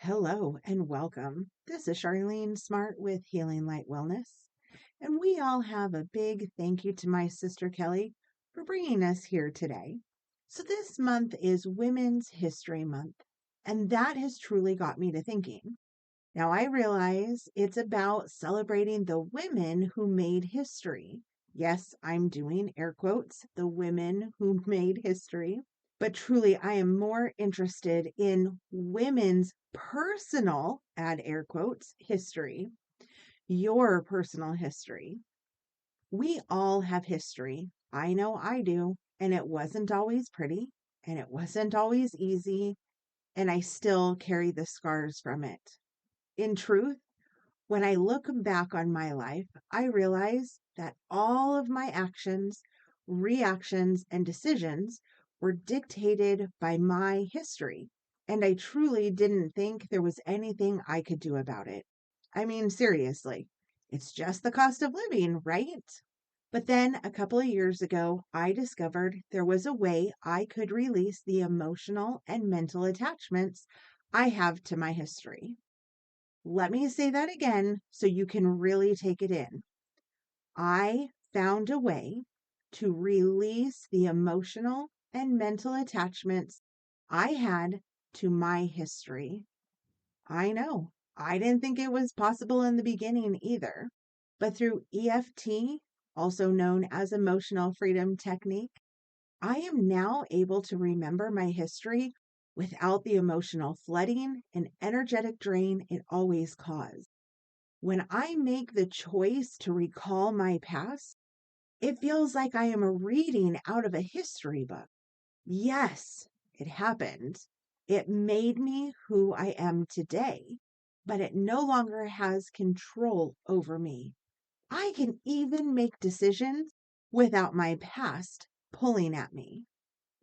Hello and welcome. This is Charlene Smart with Healing Light Wellness. And we all have a big thank you to my sister Kelly for bringing us here today. So, this month is Women's History Month, and that has truly got me to thinking. Now, I realize it's about celebrating the women who made history. Yes, I'm doing air quotes, the women who made history. But truly, I am more interested in women's personal, add air quotes, history, your personal history. We all have history. I know I do. And it wasn't always pretty, and it wasn't always easy, and I still carry the scars from it. In truth, when I look back on my life, I realize that all of my actions, reactions, and decisions were dictated by my history. And I truly didn't think there was anything I could do about it. I mean, seriously, it's just the cost of living, right? But then a couple of years ago, I discovered there was a way I could release the emotional and mental attachments I have to my history. Let me say that again so you can really take it in. I found a way to release the emotional and mental attachments I had to my history. I know, I didn't think it was possible in the beginning either. But through EFT, also known as Emotional Freedom Technique, I am now able to remember my history without the emotional flooding and energetic drain it always caused. When I make the choice to recall my past, it feels like I am reading out of a history book. Yes, it happened. It made me who I am today, but it no longer has control over me. I can even make decisions without my past pulling at me.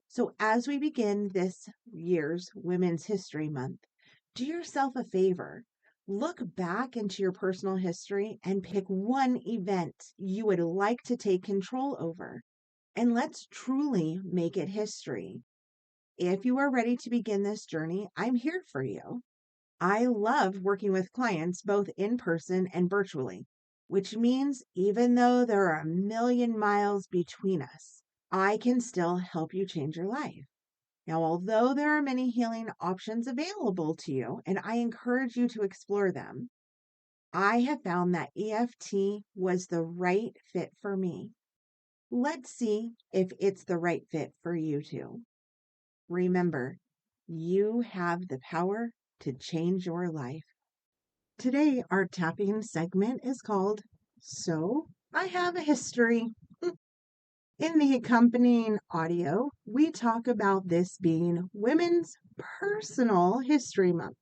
So, as we begin this year's Women's History Month, do yourself a favor. Look back into your personal history and pick one event you would like to take control over. And let's truly make it history. If you are ready to begin this journey, I'm here for you. I love working with clients both in person and virtually, which means even though there are a million miles between us, I can still help you change your life. Now, although there are many healing options available to you, and I encourage you to explore them, I have found that EFT was the right fit for me. Let's see if it's the right fit for you too. Remember, you have the power to change your life. Today, our tapping segment is called So I Have a History. In the accompanying audio, we talk about this being Women's Personal History Month.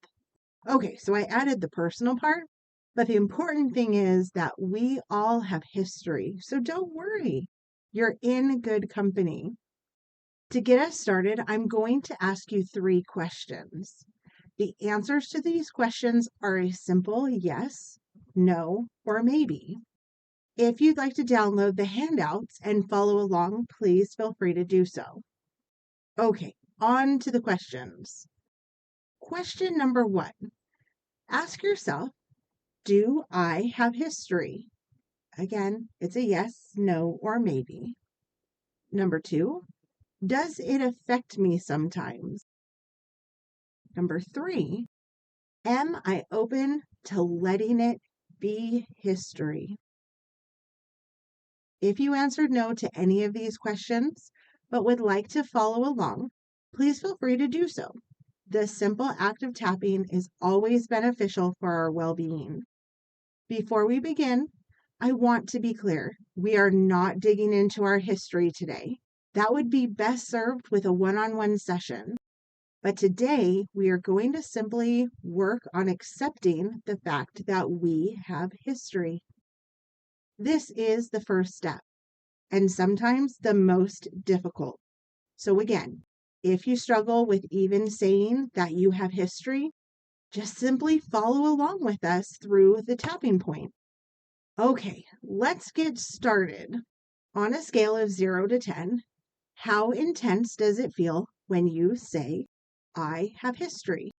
Okay, so I added the personal part, but the important thing is that we all have history, so don't worry. You're in good company. To get us started, I'm going to ask you 3 questions. The answers to these questions are a simple yes, no, or maybe. If you'd like to download the handouts and follow along, please feel free to do so. Okay, on to the questions. Question number 1. Ask yourself, do I have history? Again, it's a yes, no, or maybe. Number 2, does it affect me sometimes? Number 3, am I open to letting it be history? If you answered no to any of these questions, but would like to follow along, please feel free to do so. This simple act of tapping is always beneficial for our well-being. Before we begin, I want to be clear. We are not digging into our history today. That would be best served with a one-on-one session. But today, we are going to simply work on accepting the fact that we have history. This is the first step, and sometimes the most difficult. So again, if you struggle with even saying that you have history, just simply follow along with us through the tapping point. Okay, let's get started. On a scale of 0 to 10, how intense does it feel when you say, I have history?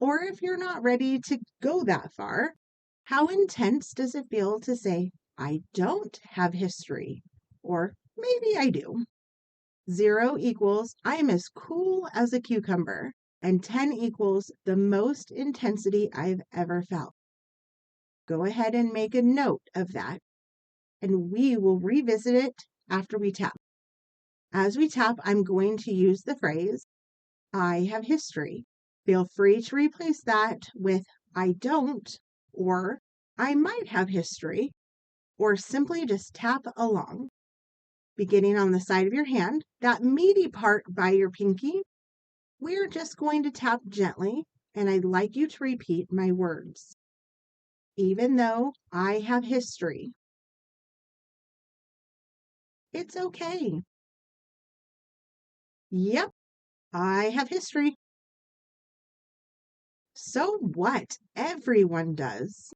Or if you're not ready to go that far, how intense does it feel to say, I don't have history? Or maybe I do. 0 equals I'm as cool as a cucumber, and 10 equals the most intensity I've ever felt. Go ahead and make a note of that, and we will revisit it after we tap. As we tap, I'm going to use the phrase, I have history. Feel free to replace that with I don't, or I might have history, or simply just tap along. Beginning on the side of your hand, that meaty part by your pinky, we're just going to tap gently, and I'd like you to repeat my words. Even though I have history, it's okay. Yep, I have history. So what? Everyone does.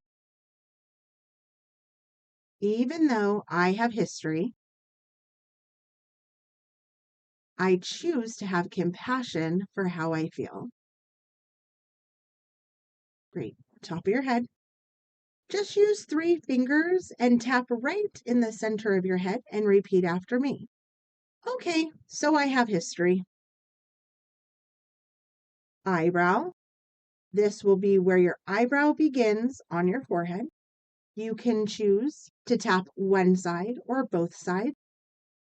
Even though I have history, I choose to have compassion for how I feel. Great. Top of your head. Just use 3 fingers and tap right in the center of your head and repeat after me. Okay, so I have history. Eyebrow. This will be where your eyebrow begins on your forehead. You can choose to tap one side or both sides,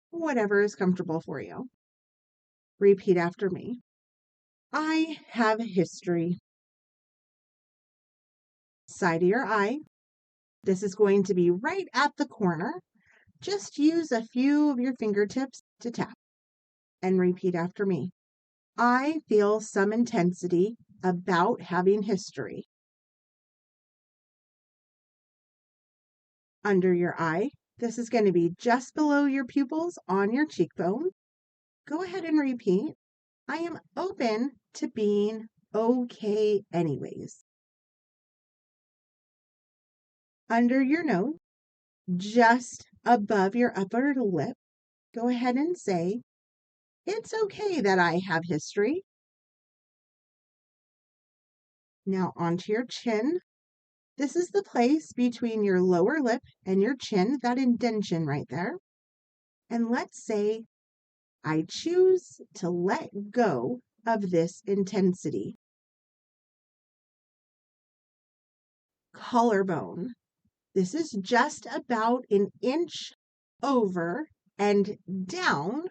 whatever is comfortable for you. Repeat after me. I have history. Side of your eye. This is going to be right at the corner. Just use a few of your fingertips to tap and repeat after me. I feel some intensity about having history. Under your eye, this is going to be just below your pupils on your cheekbone. Go ahead and repeat. I am open to being okay anyways. Under your nose, just above your upper lip, go ahead and say, it's okay that I have history. Now onto your chin. This is the place between your lower lip and your chin, that indentation right there. And let's say, I choose to let go of this intensity. Collarbone. This is just about an inch over and down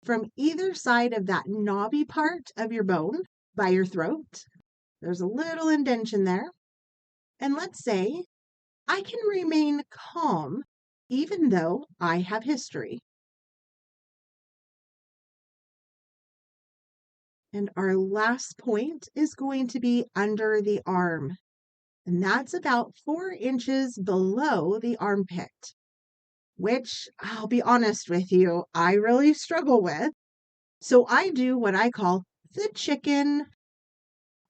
from either side of that knobby part of your bone by your throat. There's a little indentation there. And let's say I can remain calm even though I have history. And our last point is going to be under the arm. And that's about 4 inches below the armpit, which I'll be honest with you, I really struggle with. So I do what I call the chicken.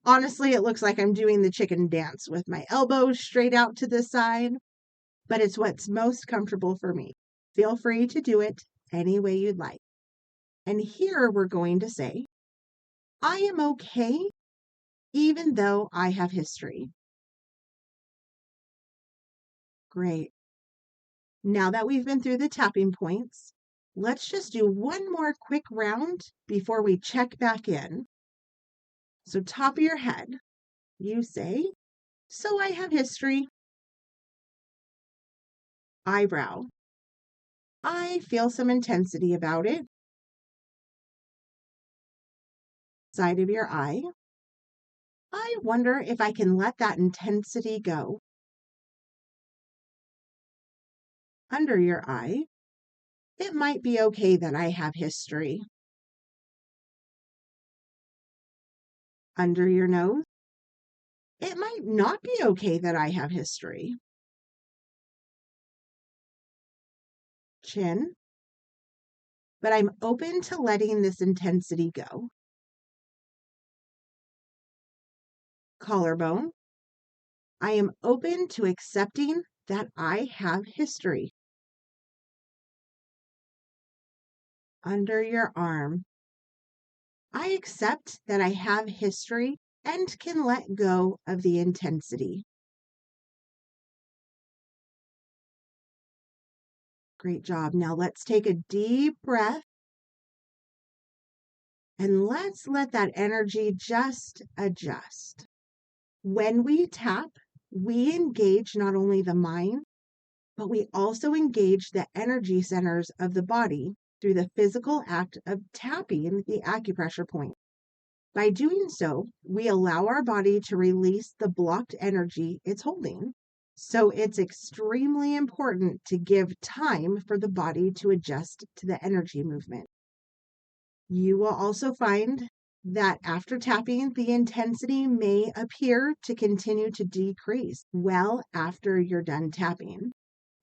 Honestly, it looks like I'm doing the chicken dance with my elbows straight out to the side, but it's what's most comfortable for me. Feel free to do it any way you'd like. And here we're going to say, I am okay even though I have history. Great. Now that we've been through the tapping points, let's just do one more quick round before we check back in. So top of your head, you say, so I have history. Eyebrow. I feel some intensity about it. Side of your eye. I wonder if I can let that intensity go. Under your eye. It might be okay that I have history. Under your nose. It might not be okay that I have history. Chin. But I'm open to letting this intensity go. Collarbone. I am open to accepting that I have history. Under your arm. I accept that I have history and can let go of the intensity. Great job. Now let's take a deep breath and let's let that energy just adjust. When we tap, we engage not only the mind, but we also engage the energy centers of the body through the physical act of tapping the acupressure point. By doing so, we allow our body to release the blocked energy it's holding. So it's extremely important to give time for the body to adjust to the energy movement. You will also find that after tapping, the intensity may appear to continue to decrease well after you're done tapping.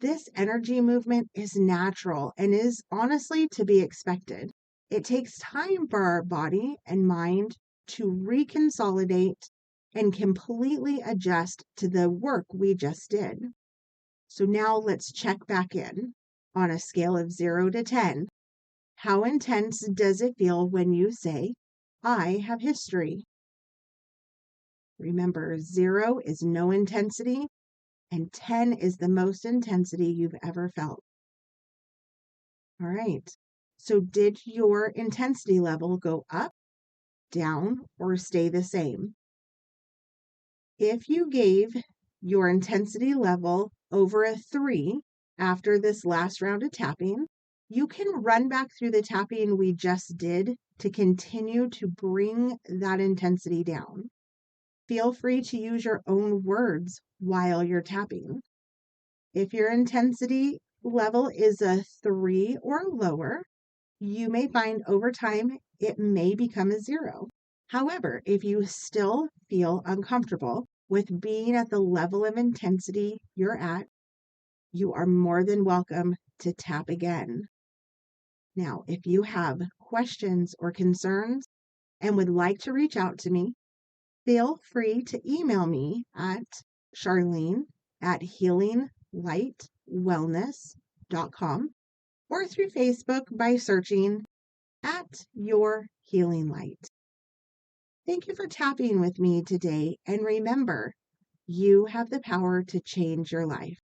This energy movement is natural and is honestly to be expected. It takes time for our body and mind to reconsolidate and completely adjust to the work we just did. So now let's check back in. On a scale of 0 to 10, how intense does it feel when you say, I have history? Remember, 0 is no intensity, and 10 is the most intensity you've ever felt. All right. So did your intensity level go up, down, or stay the same? If you gave your intensity level over a 3 after this last round of tapping, you can run back through the tapping we just did to continue to bring that intensity down. Feel free to use your own words while you're tapping. If your intensity level is a 3 or lower, you may find over time it may become a 0. However, if you still feel uncomfortable with being at the level of intensity you're at, you are more than welcome to tap again. Now, if you have questions or concerns and would like to reach out to me, feel free to email me at charlene@healinglightwellness.com or through Facebook by searching at Your Healing Light. Thank you for tapping with me today, and remember, you have the power to change your life.